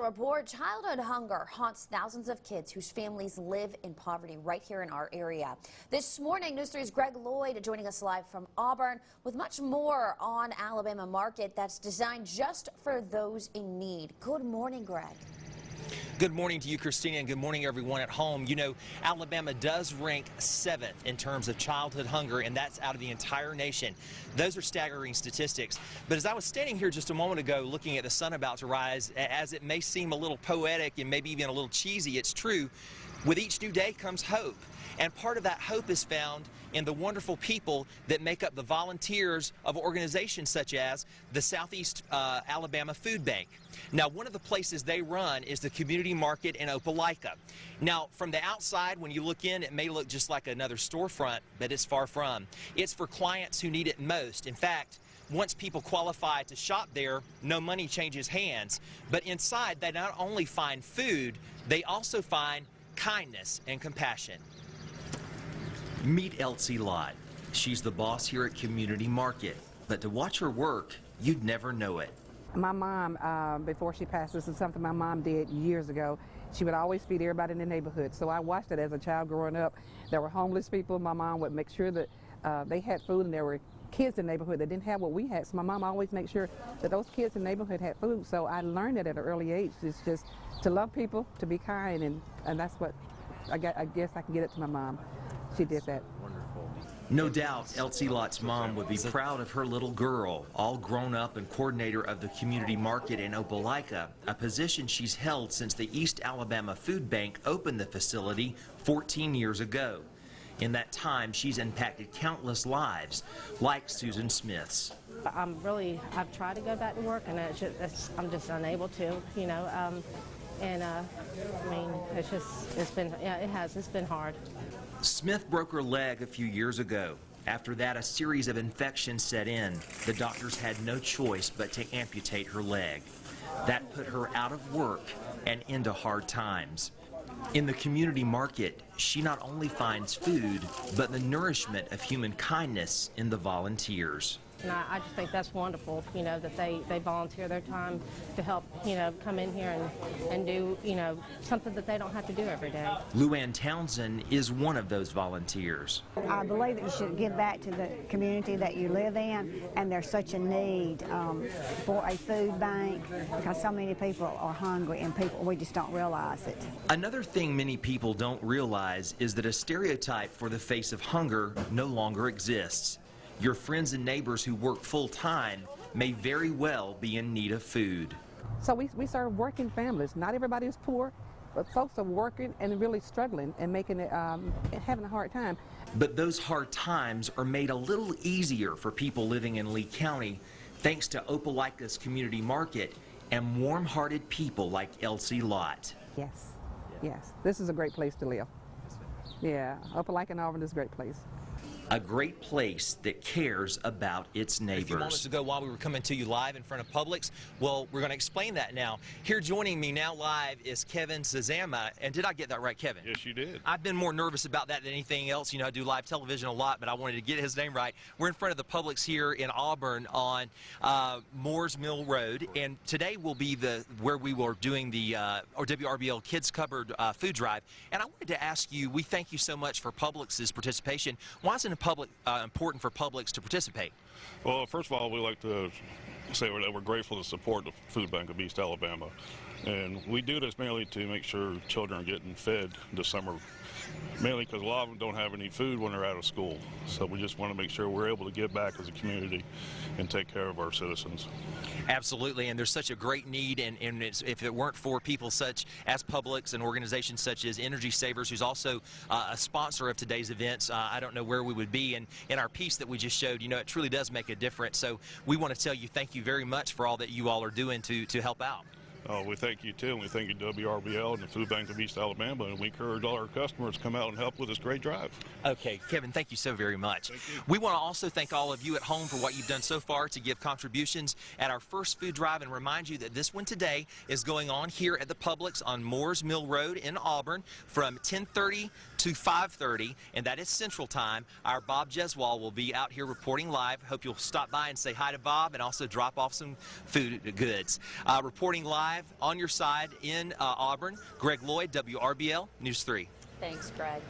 report, childhood hunger haunts thousands of kids whose families live in poverty right here in our area. This morning, News 3's Greg Loyd joining us live from Auburn with much more on Alabama Market that's designed just for those in need. Good morning, Greg. Good morning to you, Christina, and good morning, everyone at home. You know, Alabama does rank 7th in terms of childhood hunger, and that's out of the entire nation. Those are staggering statistics. But as I was standing here just a moment ago looking at the sun about to rise, as it may seem a little poetic and maybe even a little cheesy, it's true. With each new day comes hope. And part of that hope is found in the wonderful people that make up the volunteers of organizations such as the Southeast Alabama Food Bank. Now, one of the places they run is the community market in Opelika. Now, from the outside, when you look in, it may look just like another storefront, but it's far from. It's for clients who need it most. In fact, once people qualify to shop there, no money changes hands. But inside, they not only find food, they also find kindness and compassion. Meet Elsie Loyd. She's the boss here at Community Market, but to watch her work, you'd never know it. My mom, before she passed, this is something my mom did years ago. She would always feed everybody in the neighborhood. So I watched it as a child growing up. There were homeless people. My mom would make sure that they had food, and there were kids in the neighborhood that didn't have what we had. So my mom always made sure that those kids in the neighborhood had food. So I learned it at an early age. It's just to love people, to be kind, and that's what I guess I can get it to my mom. She did that. No doubt, Elsie Loyd's mom would be proud of her little girl, all grown up and coordinator of the community market in Opelika, a position she's held since the East Alabama Food Bank opened the facility 14 years ago. In that time, she's impacted countless lives, like Susan Smith's. I've tried to go back to work, and I'm just unable to, you know. I mean, it's been hard. Smith broke her leg a few years ago. After that, a series of infections set in. The doctors had no choice but to amputate her leg. That put her out of work and into hard times. In the community market, she not only finds food, but the nourishment of human kindness in the volunteers. And I just think that's wonderful, you know, that they volunteer their time to help, you know, come in here and do, you know, something that they don't have to do every day. Luann Townsend is one of those volunteers. I believe that you should give back to the community that you live in, and there's such a need for a food bank because so many people are hungry, and we just don't realize it. Another thing many people don't realize is that a stereotype for the face of hunger no longer exists. Your friends and neighbors who work full-time may very well be in need of food. So we serve working families. Not everybody is poor, but folks are working and really struggling and making it, having a hard time. But those hard times are made a little easier for people living in Lee County thanks to Opelika's community market and warm-hearted people like Elsie Loyd. Yes, yes. This is a great place to live. Yeah, Opelika and Auburn is a great place. A great place that cares about its neighbors. A few moments ago, while we were coming to you live in front of Publix, well, we're going to explain that now. Here joining me now live is Kevin Zazama. And did I get that right, Kevin? Yes, you did. I've been more nervous about that than anything else. You know, I do live television a lot, but I wanted to get his name right. We're in front of the Publix here in Auburn on Moores Mill Road, and today will be where we were doing the WRBL Kids Cupboard food drive. And I wanted to ask you, we thank you so much for Publix's participation. Why is it important for Publix to participate? Well, first of all, we like to say that we're grateful to support the Food Bank of East Alabama. And we do this mainly to make sure children are getting fed this summer, mainly because a lot of them don't have any food when they're out of school. So we just want to make sure we're able to give back as a community and take care of our citizens. Absolutely, and there's such a great need, and if it weren't for people such as Publix and organizations such as Energy Savers, who's also a sponsor of today's events, I don't know where we would be. And in our piece that we just showed, you know, it truly does make a difference. So we want to tell you thank you very much for all that you all are doing to help out. We thank you, too, and we thank you, WRBL and the Food Bank of East Alabama, and we encourage all our customers to come out and help with this great drive. Okay, Kevin, thank you so very much. Thank you. We want to also thank all of you at home for what you've done so far to give contributions at our first food drive, and remind you that this one today is going on here at the Publix on Moores Mill Road in Auburn from 10:30 to 5:30, and that is Central Time. Our Bob Jeswal will be out here reporting live. Hope you'll stop by and say hi to Bob and also drop off some food goods. Reporting live on your side in Auburn, Greg Loyd, WRBL News 3. Thanks, Greg.